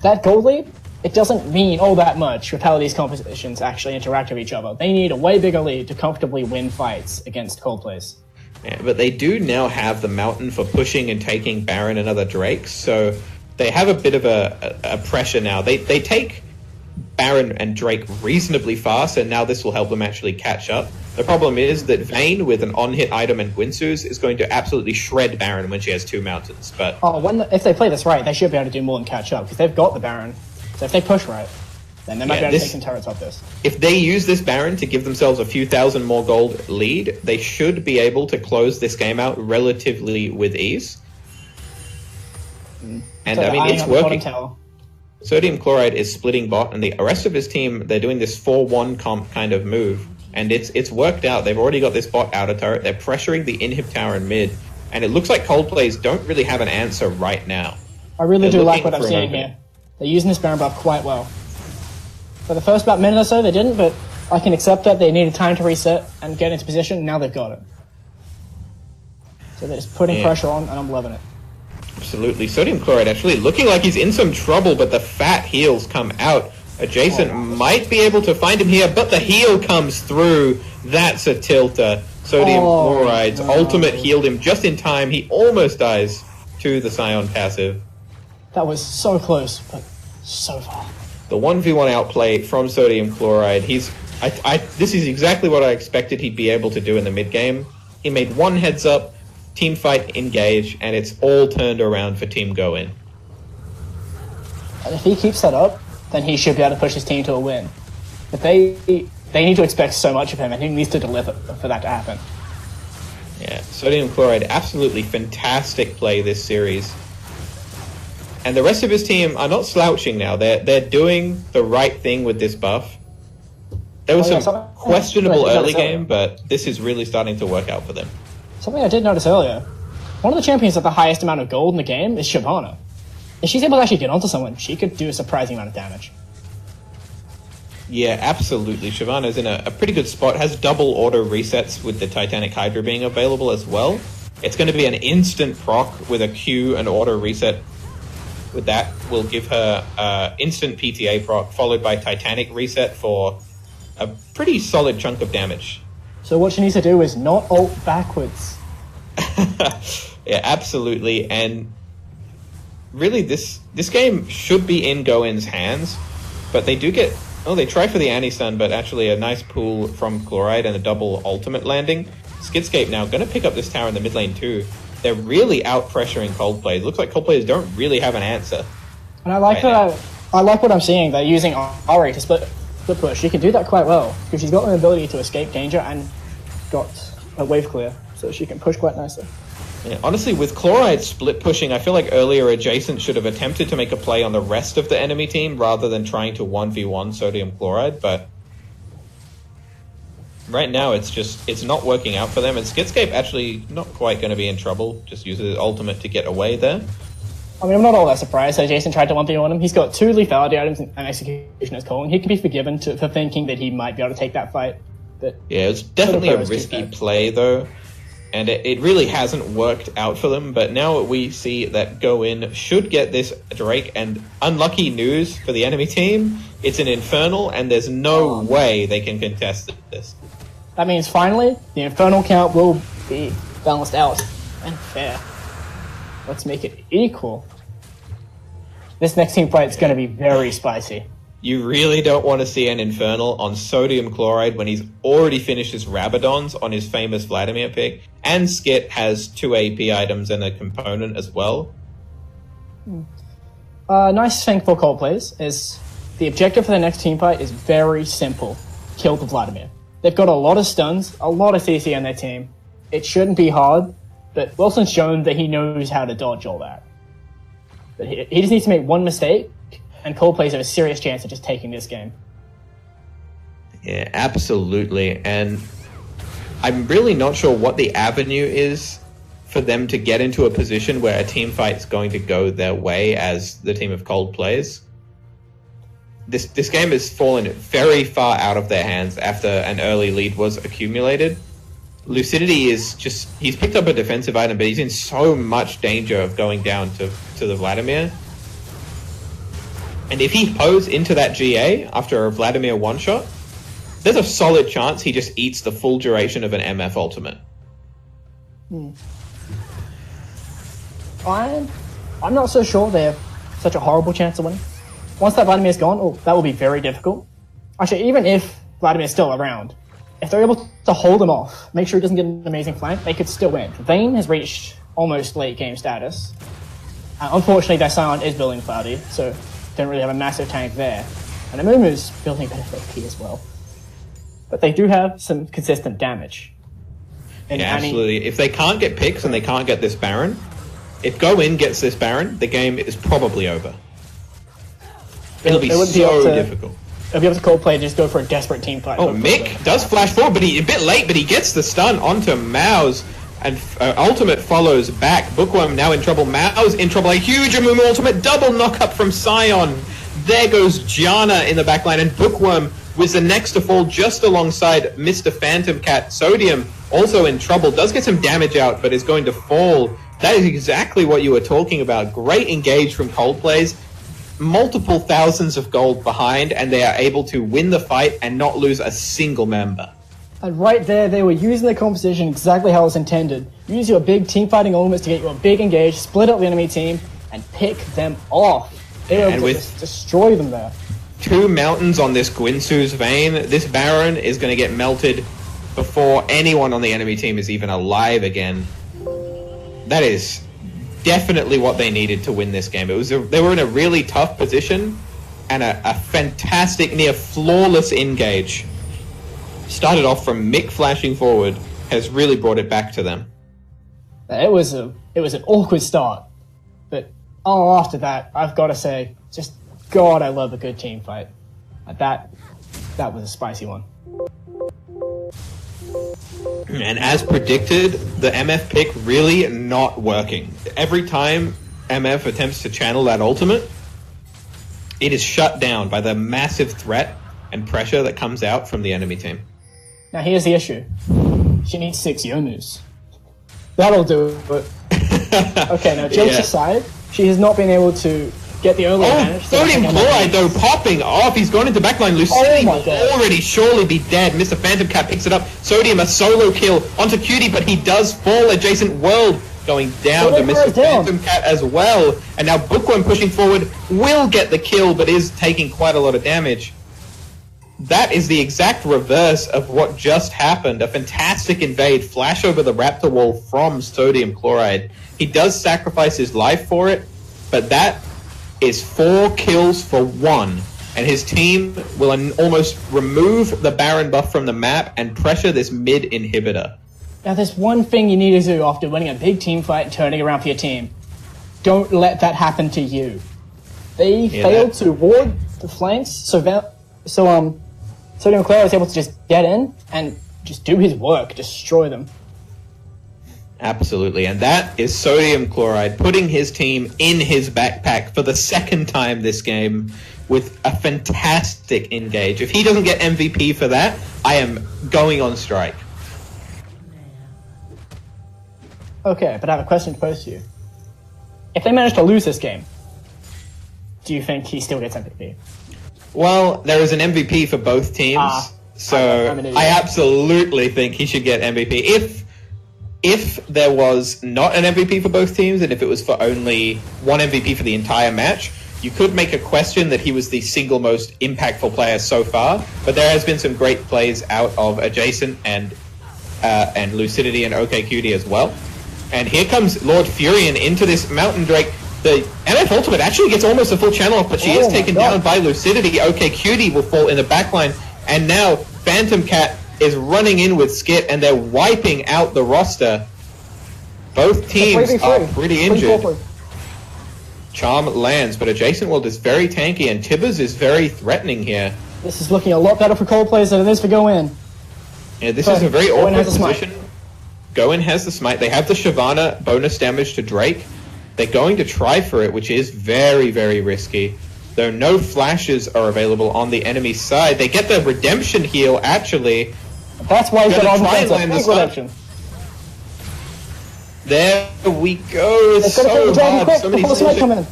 that gold lead, it doesn't mean all that much with how these competitions actually interact with each other. They need a way bigger lead to comfortably win fights against Coldplays. Yeah, but they do now have the mountain for pushing and taking Baron and other Drakes, so they have a bit of a pressure now. They take Baron and Drake reasonably fast, and now this will help them actually catch up. The problem is that Vayne, with an on-hit item and Gwinsu's, is going to absolutely shred Baron when she has 2 mountains. But if they play this right, they should be able to do more than catch up, because they've got the Baron. So if they push right, then they might be able to take some turrets off this. If they use this Baron to give themselves a few thousand more gold lead, they should be able to close this game out relatively with ease. And I mean, it's working. Sodium Chloride is splitting bot, and the rest of his team, they're doing this 4-1 comp kind of move. And it's worked out. They've already got this bot out of turret. They're pressuring the inhib tower in mid. And it looks like Coldplays don't really have an answer right now. I really do like what I'm seeing here. They're using this Baron buff quite well. For the first about minute or so, they didn't, but I can accept that. They needed time to reset and get into position. Now they've got it. So they're just putting pressure on, and I'm loving it. Absolutely. Sodium Chloride actually looking like he's in some trouble, but the fat heals come out. Adjacent might be able to find him here, but the heal comes through. That's a tilter. Sodium Chloride's ultimate healed him just in time. He almost dies to the Scion passive. That was so close, but so far. The 1v1 outplay from Sodium Chloride. This is exactly what I expected he'd be able to do in the mid game. He made one heads up, team fight engage, and it's all turned around for Team Go in. And if he keeps that up, then he should be able to push his team to a win. But they need to expect so much of him, and he needs to deliver for that to happen. Yeah, Sodium Chloride, absolutely fantastic play this series. And the rest of his team are not slouching now. They're doing the right thing with this buff. There was some questionable early game, but this is really starting to work out for them. Something I did notice earlier. One of the champions with the highest amount of gold in the game is Shyvana. If she's able to actually get onto someone, she could do a surprising amount of damage. Yeah, absolutely. Shyvana's in a pretty good spot. Has double auto resets with the Titanic Hydra being available as well. It's going to be an instant proc with a Q and auto reset. With that, will give her instant PTA proc, followed by Titanic reset for a pretty solid chunk of damage. So what she needs to do is not ult backwards. Yeah, absolutely. And really, this game should be in Go-In's hands, but they do get... Oh, they try for the anti-stun, but actually a nice pull from Chloride and a double ultimate landing. Skidscape now going to pick up this tower in the mid lane too. They're really out-pressuring Coldplay. It looks like Coldplayers don't really have an answer. And I like I like what I'm seeing. They're using Ari to split push. She can do that quite well, because she's got an ability to escape danger and got a wave clear, so she can push quite nicely. Yeah, honestly, with Chloride split pushing, I feel like earlier Adjacent should have attempted to make a play on the rest of the enemy team rather than trying to 1v1 Sodium Chloride, but right now it's not working out for them, and Skidscape actually not quite going to be in trouble, just uses his ultimate to get away there. I mean, I'm not all that surprised that Jason tried to 1v1 him. He's got 2 lethality items and Executioner's Calling. He can be forgiven for thinking that he might be able to take that fight. But yeah, it's definitely a risky play, though, and it really hasn't worked out for them. But now we see that Go-In should get this Drake, and unlucky news for the enemy team, it's an Infernal, and there's no way they can contest this. That means finally, the Infernal count will be balanced out and fair. Let's make it equal. This next team fight is going to be very spicy. You really don't want to see an Infernal on Sodium Chloride when he's already finished his Rabadons on his famous Vladimir pick, and Skit has 2 AP items and a component as well. Nice thing for Coldplays is the objective for the next team fight is very simple. Kill the Vladimir. They've got a lot of stuns, a lot of CC on their team. It shouldn't be hard, but Wilson's shown that he knows how to dodge all that. But he just needs to make one mistake, and Coldplays have a serious chance of just taking this game. Yeah, absolutely. And I'm really not sure what the avenue is for them to get into a position where a team fight's going to go their way as the team of Coldplays. This game has fallen very far out of their hands after an early lead was accumulated. Lucidity is just... He's picked up a defensive item, but he's in so much danger of going down to the Vladimir. And if he pose into that GA after a Vladimir one-shot, there's a solid chance he just eats the full duration of an MF ultimate. I'm not so sure they have such a horrible chance of winning. Once that Vladimir's gone, that will be very difficult. Actually, even if Vladimir's still around, if they're able to hold him off, make sure he doesn't get an amazing flank, they could still win. Vayne has reached almost late game status. Unfortunately, their Silent is building Cloudy, so don't really have a massive tank there. And Amumu's building a bit of AP as well. But they do have some consistent damage. And yeah, absolutely. If they can't get picks and they can't get this Baron, if Go-In gets this Baron, the game is probably over. It'll be so difficult. It'll be able to Coldplay and just go for a desperate team fight. Oh, Mick does flash forward, but he a bit late, but he gets the stun onto Mao's, and ultimate follows back. Bookworm now in trouble. Mao's in trouble. A huge Amumu ultimate, double knock up from Sion. There goes Jana in the backline, and Bookworm was the next to fall just alongside Mr. Phantom Cat. Sodium also in trouble, does get some damage out, but is going to fall. That is exactly what you were talking about. Great engage from Coldplays. Multiple thousands of gold behind, and they are able to win the fight and not lose a single member. And right there, they were using the composition exactly how it was intended. Use your big team fighting elements to get you a big engage, split up the enemy team, and pick them off. They were able to just destroy them there. 2 mountains on this Guinsu's vein, this Baron is going to get melted before anyone on the enemy team is even alive again. That is definitely what they needed to win this game. They were in a really tough position, and a fantastic, near flawless engage. Started off from Mick flashing forward, has really brought it back to them. It was an awkward start, but after that, I've got to say, just God, I love a good team fight. That was a spicy one. And as predicted, the MF pick really not working. Every time MF attempts to channel that ultimate, it is shut down by the massive threat and pressure that comes out from the enemy team. Now here's the issue. She needs 6 Yomus. That'll do it. Okay, now jokes aside, she has not been able to get the early advantage. Sodium Chloride though popping off. He's gone into backline. Lucidity will already surely be dead. Mr. Phantom Cat picks it up. Sodium a solo kill onto Cutie, but he does fall. Adjacent world going down to Mr. Phantom Cat as well. And now Bookworm pushing forward will get the kill, but is taking quite a lot of damage. That is the exact reverse of what just happened. A fantastic invade, flash over the Raptor wall from Sodium Chloride. He does sacrifice his life for it, but that is 4 kills for 1, and his team will almost remove the Baron buff from the map and pressure this mid inhibitor. Now there's one thing you need to do after winning a big team fight and turning around for your team. Don't let that happen to you. They failed to ward the flanks, so Sodium Chloride was able to just get in and just do his work, destroy them. Absolutely, and that is Sodium Chloride putting his team in his backpack for the 2nd time this game with a fantastic engage. If he doesn't get MVP for that, I am going on strike. Okay, but I have a question to pose to you. If they manage to lose this game, do you think he still gets MVP? Well, there is an MVP for both teams, so I absolutely think he should get MVP. If there was not an MVP for both teams, and if it was for only one MVP for the entire match, you could make a question that he was the single most impactful player so far, but there has been some great plays out of Adjacent and Lucidity and OKQD as well. And here comes Lord Furion into this Mountain Drake. The MF Ultimate actually gets almost a full channel off, but she is taken down by Lucidity. OKQD will fall in the backline, and now Phantom Cat is running in with Skit, and they're wiping out the roster. Both teams are pretty injured. Charm lands, but Adjacent World is very tanky, and Tibbers is very threatening here. This is looking a lot better for Cold Players than it is for GOOOOOO. Yeah, this is a very awkward position. GOOOOOO has the smite. They have the Shyvana bonus damage to Drake. They're going to try for it, which is very, very risky. Though no flashes are available on the enemy side. They get the redemption heal, actually. That's why he's got all the redemption. There we go. It's so hard. So many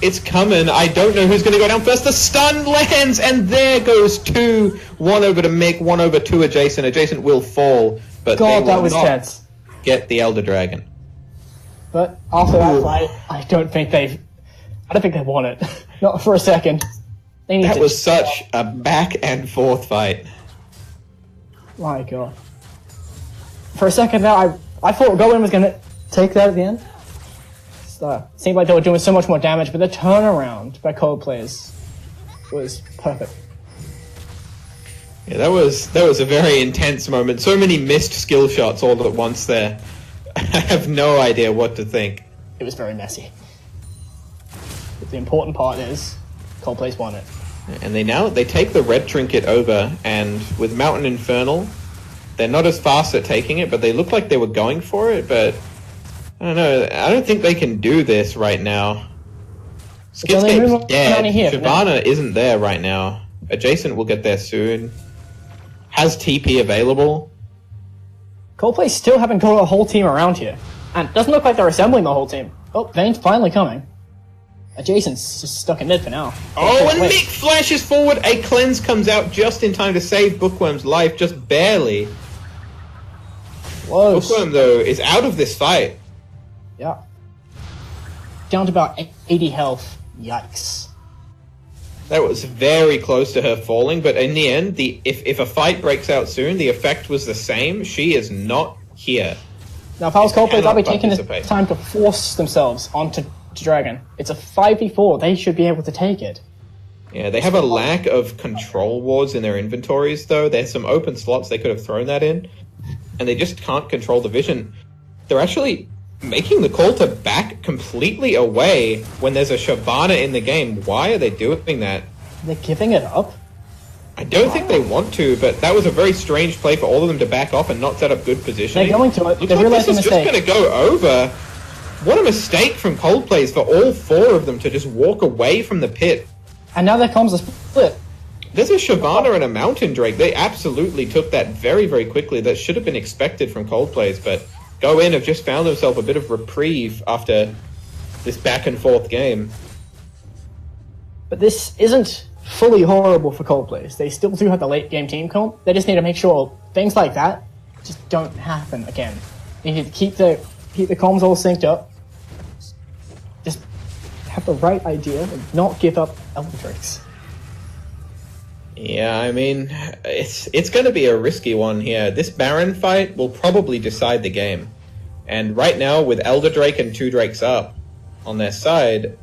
it's coming. I don't know who's going to go down first. The stun lands, and there goes 2. 1 over to Mick, 1 over to Adjacent. Adjacent will fall, but they will not get the Elder Dragon. But after that fight, I don't think they won it. Not for a second. That was such a back and forth fight. My God. For a second there, I thought GOOOOOO was going to take that at the end. Seemed like they were doing so much more damage, but the turnaround by Cold Players was perfect. Yeah, that was a very intense moment. So many missed skill shots all at once there. I have no idea what to think. It was very messy. But the important part is Cold Players won it. And they take the red trinket over, and with Mountain Infernal, they're not as fast at taking it, but they look like they were going for it, but I don't know. I don't think they can do this right now. Skitscape's dead. Shyvana isn't there right now. Adjacent will get there soon. Has TP available. Coldplay still haven't got a whole team around here. And it doesn't look like they're assembling the whole team. Oh, Vane's finally coming. Adjacent's just stuck in mid for now. Oh, and Mick flashes forward. A cleanse comes out just in time to save Bookworm's life, just barely. Whoa. Bookworm, though, is out of this fight. Yeah. down to about 80 health. Yikes. That was very close to her falling, but in the end, if a fight breaks out soon, the effect was the same. She is not here. Now, if I was Coldplay, I'd be taking participate. this time to force themselves onto Dragon. It's a 5v4. They should be able to take it. Yeah, they have a lack of control wards in their inventories, though. There's some open slots they could have thrown that in, and they just can't control the vision. They're actually making the call to back completely away when there's a Shyvana in the game. Why are they doing that? They're giving it up. I don't think they want to, but that was a very strange play for all of them to back off and not set up good positioning. They're going to it. Looks They're like realizing this is mistake. just going to go over. What a mistake from Coldplay's for all four of them to just walk away from the pit. And now their comms are split. There's a Shyvana and a Mountain Drake. They absolutely took that very, very quickly. That should have been expected from Coldplay's, but GOOOOO have just found themselves a bit of reprieve after this back and forth game. But this isn't fully horrible for Coldplay's. They still do have the late game team comp. They just need to make sure things like that just don't happen again. They need to keep the comms all synced up. Just have the right idea and not give up Eldritix. Yeah, I mean, it's going to be a risky one here. This Baron fight will probably decide the game. And right now, with Elder Drake and 2 Drakes up on their side,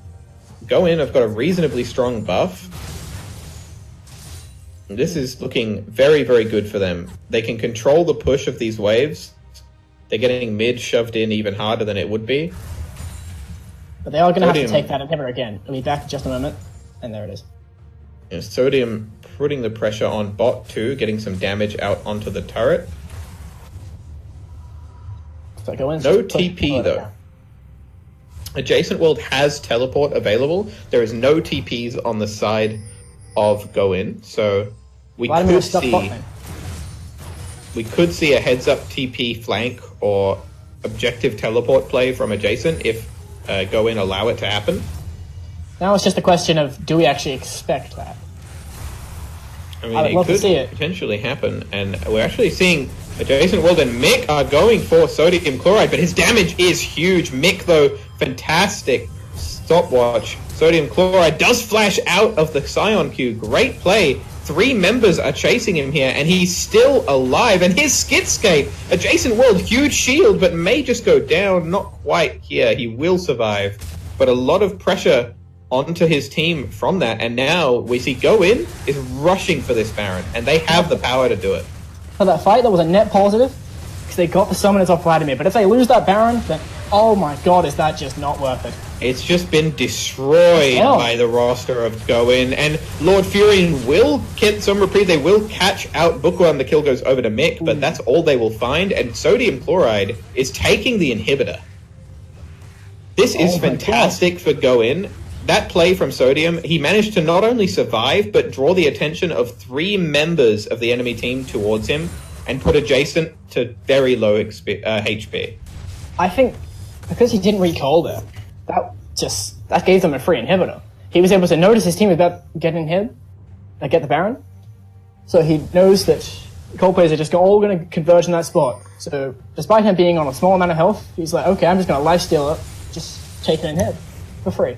GOOOOO have got a reasonably strong buff. This is looking very, very good for them. They can control the push of these waves. They're getting mid shoved in even harder than it would be. But they are going to have to take that inhibitor again. I'll be back in just a moment. And there it is. Yeah, Sodium putting the pressure on bot 2, getting some damage out onto the turret. So go in, No TP though. Adjacent World has teleport available. There is no TPs on the side of GOOOOO, so we could see a heads up TP flank or objective teleport play from Adjacent if GOOOOO allow it to happen. Now it's just a question of, do we actually expect that? I mean, it could potentially happen, and we're actually seeing Adjacent World and Mick are going for Sodium Chloride, but his damage is huge. Mick, though, fantastic stopwatch. Sodium Chloride does flash out of the Scion queue. Great play. 3 members are chasing him here, and he's still alive, and his Skitscape. Adjacent World, huge shield, but may just go down. Not quite here. He will survive, but a lot of pressure onto his team from that, and now we see GOOOOO is rushing for this Baron, and they have the power to do it. For that fight, that was a net positive, because they got the summoners off Vladimir, but if they lose that Baron, then oh my god, is that just not worth it. It's just been destroyed by the roster of GOOOOO, and Lord Furion will get some reprieve. They will catch out Bookworm. The kill goes over to Mick, but that's all they will find, and Sodium Chloride is taking the inhibitor. This is fantastic for GOOOOO. That play from Sodium, he managed to not only survive, but draw the attention of 3 members of the enemy team towards him, and put Adjacent to very low HP. I think because he didn't recall there, that gave them a free inhibitor. He was able to notice his team was about getting hit, get the Baron, so he knows that Coldplayers are just all going to converge in that spot. So despite him being on a small amount of health, he's like, okay, I'm just going to lifesteal it, just take it in hit for free.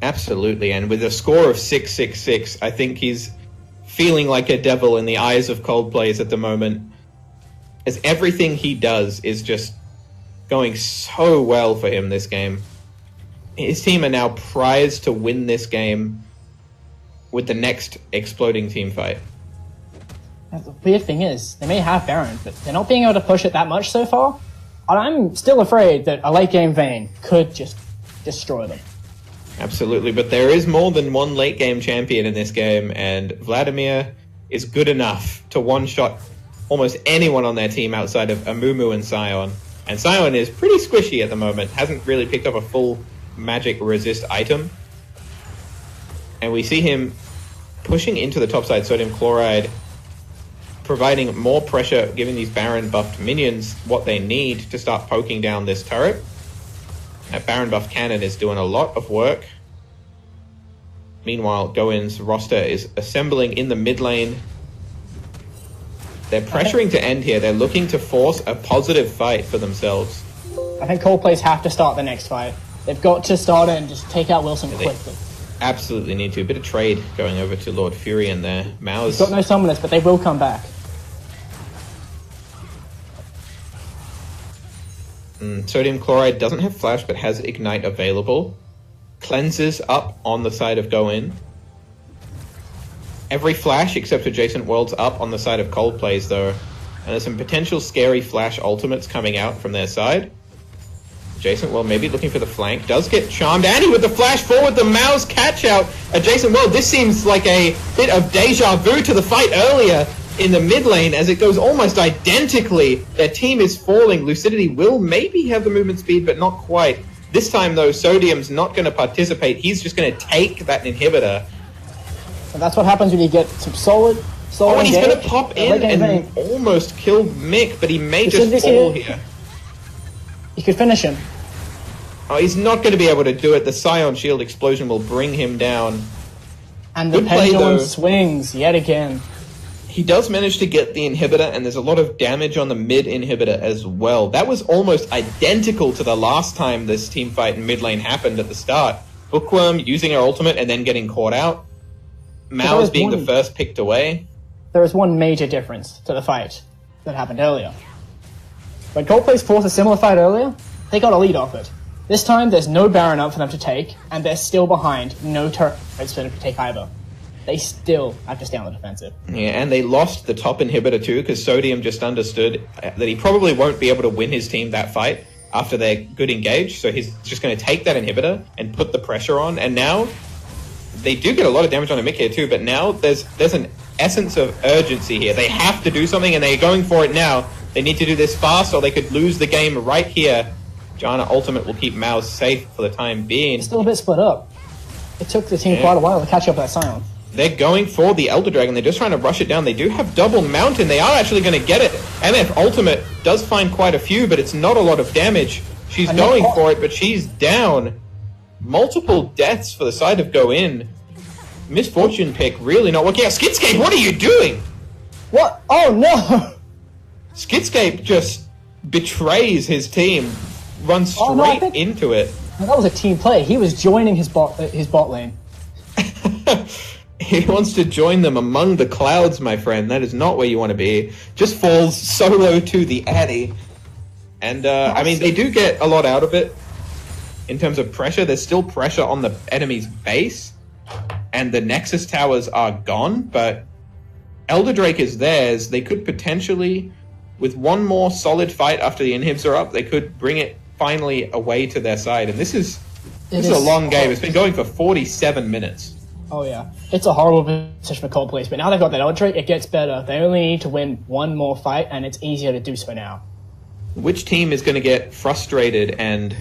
Absolutely, and with a score of 666, I think he's feeling like a devil in the eyes of Coldplayers at the moment, as everything he does is just going so well for him this game. His team are now prized to win this game with the next exploding team fight. The weird thing is, they may have Baron, but they're not being able to push it that much so far, and I'm still afraid that a late game Vayne could just destroy them. Absolutely, but there is more than one late game champion in this game, and Vladimir is good enough to one-shot almost anyone on their team outside of Amumu and Scion. And Scion is pretty squishy at the moment, hasn't really picked up a full magic resist item. And we see him pushing into the top side, Sodium Chloride, providing more pressure, giving these Baron buffed minions what they need to start poking down this turret. That Baron buff cannon is doing a lot of work. Meanwhile, GOOOOO's roster is assembling in the mid lane. They're pressuring to end here. They're looking to force a positive fight for themselves. I think Coldplayers have to start the next fight. They've got to start it and just take out Wilson quickly. Absolutely need to. A bit of trade going over to Lord Fury in there. Mao's got no summoners, but they will come back. Sodium Chloride doesn't have Flash, but has Ignite available. Cleanses up on the side of Go In. Every Flash except Adjacent Worlds up on the side of Coldplays, though. And there's some potential scary Flash ultimates coming out from their side. Adjacent World maybe looking for the flank. Does get charmed. Andy with the flash forward, the Mao's catch out. Adjacent World, this seems like a bit of deja vu to the fight earlier in the mid lane as it goes almost identically. Their team is falling. Lucidity will maybe have the movement speed, but not quite. This time, though, Sodium's not going to participate. He's just going to take that inhibitor. And that's what happens when you get some solid and he's going to pop in and almost kill Mick, but he may just fall here. You could finish him. Oh, he's not going to be able to do it. The Scion Shield explosion will bring him down. And the pendulum swings yet again. He does manage to get the inhibitor, and there's a lot of damage on the mid inhibitor as well. That was almost identical to the last time this team fight in mid lane happened at the start. Bookworm using her ultimate and then getting caught out. Mao's being the first picked away. There is one major difference to the fight that happened earlier. When Coldplays forced a similar fight earlier, they got a lead off it. This time, there's no Baron up for them to take, and they're still behind. No turrets for them to take either. They still have to stay on the defensive. Yeah, and they lost the top inhibitor too, because Sodium just understood that he probably won't be able to win his team that fight after their good engage, so he's just going to take that inhibitor and put the pressure on, and now they do get a lot of damage on a Mick here too, but now there's an essence of urgency here. They have to do something, and they're going for it now. They need to do this fast, or they could lose the game right here. Janna Ultimate will keep Mao safe for the time being. It's still a bit split up. It took the team quite a while to catch up that Scion. They're going for the Elder Dragon. They're just trying to rush it down. They do have double Mountain. They are actually going to get it. MF Ultimate does find quite a few, but it's not a lot of damage. She's going for it, but she's down. Multiple deaths for the side of Go In. Misfortune pick really not working out. Skidscape, what are you doing? What? Oh no! Skidscape just betrays his team, runs straight into it. That was a team play. He was joining his bot lane. He wants to join them among the clouds, my friend. That is not where you want to be. Just falls solo to the Addy. And, I mean, they do get a lot out of it in terms of pressure. There's still pressure on the enemy's base, and the Nexus towers are gone, but Elder Drake is theirs. They could potentially, with one more solid fight after the inhibs are up, they could bring it finally away to their side. And this is a long game. It's been going for 47 minutes. Oh yeah, it's a horrible position for Coldplays, but now they've got that Elder Drake, it gets better. They only need to win one more fight, and it's easier to do so now. Which team is going to get frustrated and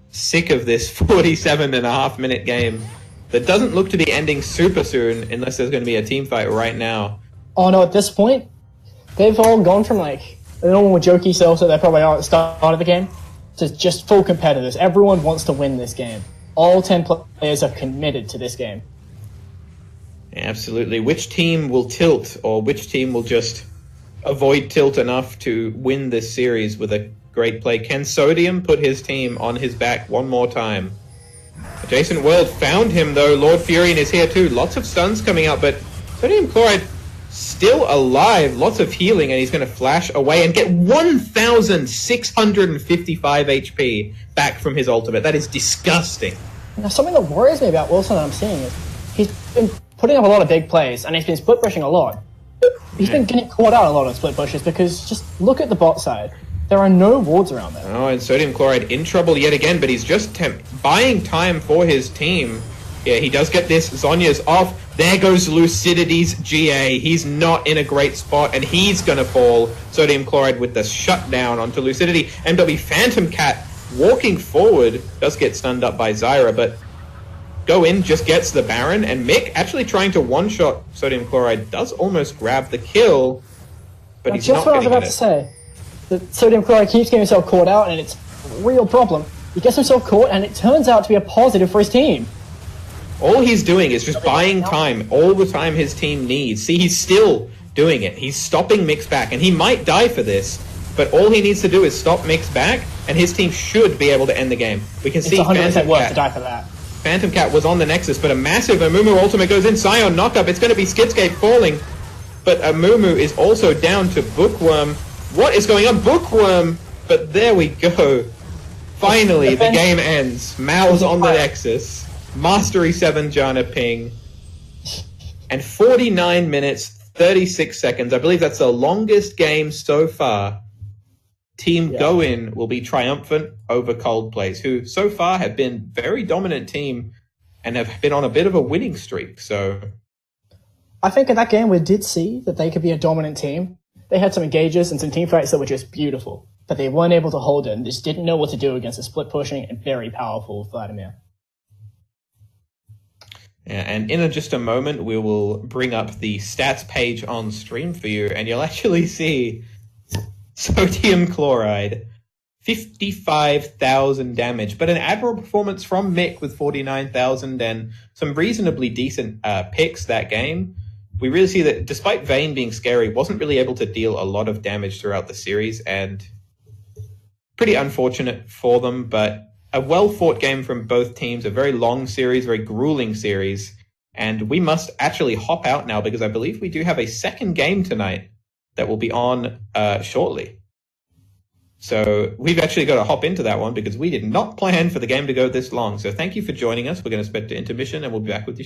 sick of this 47.5-minute game that doesn't look to be ending super soon unless there's going to be a team fight right now? Oh no, at this point, they've all gone from like the normal jokey selves that they probably are at the start of the game to just full competitors. Everyone wants to win this game. All 10 players are committed to this game. Absolutely. Which team will tilt, or which team will just avoid tilt enough to win this series with a great play? Can Sodium put his team on his back one more time? Adjacent World found him, though. Lord Furion is here, too. Lots of stuns coming out, but Sodium Chloride still alive. Lots of healing, and he's going to flash away and get 1,655 HP back from his ultimate. That is disgusting. Now, something that worries me about Wilson that I'm seeing is he's been putting up a lot of big plays, and he's been split pushing a lot. He's been getting caught out a lot of split pushes because just look at the bot side. There are no wards around there. Oh, and Sodium Chloride in trouble yet again, but he's just buying time for his team. Yeah, he does get this. Zonya's off. There goes Lucidity's GA. He's not in a great spot, and he's going to fall. Sodium Chloride with the shutdown onto Lucidity. MW Phantom Cat walking forward does get stunned up by Zyra, but Go In just gets the Baron, and Mick actually trying to one-shot Sodium Chloride does almost grab the kill, but he's not getting it. Just what I was about to say. The Sodium Chloride keeps getting himself caught out, and it's a real problem. He gets himself caught, and it turns out to be a positive for his team. All he's doing is just buying time, all the time his team needs. See, he's still doing it. He's stopping Mick's back, and he might die for this, but all he needs to do is stop Mick's back, and his team should be able to end the game. We can It's see 100% worth Cat. to die for that. Phantom Cat was on the Nexus, but a massive Amumu ultimate goes in. Scion knockup. It's going to be Skidscape falling, but Amumu is also down to Bookworm. What is going on? Bookworm! But there we go. Finally, the game ends. Mal's on the Nexus. Mastery 7 Jana ping. And 49 minutes, 36 seconds. I believe that's the longest game so far. Team GOOOOO will be triumphant over Coldplays, who so far have been very dominant team and have been on a bit of a winning streak. So I think in that game we did see that they could be a dominant team. They had some engages and some team fights that were just beautiful, but they weren't able to hold it and just didn't know what to do against a split pushing and very powerful Vladimir. yeah, and in just a moment, we will bring up the stats page on stream for you, and you'll actually see Sodium Chloride, 55,000 damage, but an admirable performance from Mick with 49,000 and some reasonably decent picks that game. We really see that despite Vayne being scary, wasn't really able to deal a lot of damage throughout the series, and pretty unfortunate for them, but a well-fought game from both teams, a very long series, very grueling series, and we must actually hop out now because I believe we do have a second game tonight that will be on shortly. So we've actually got to hop into that one because we did not plan for the game to go this long. So thank you for joining us. We're going to spend to intermission and we'll be back with you soon.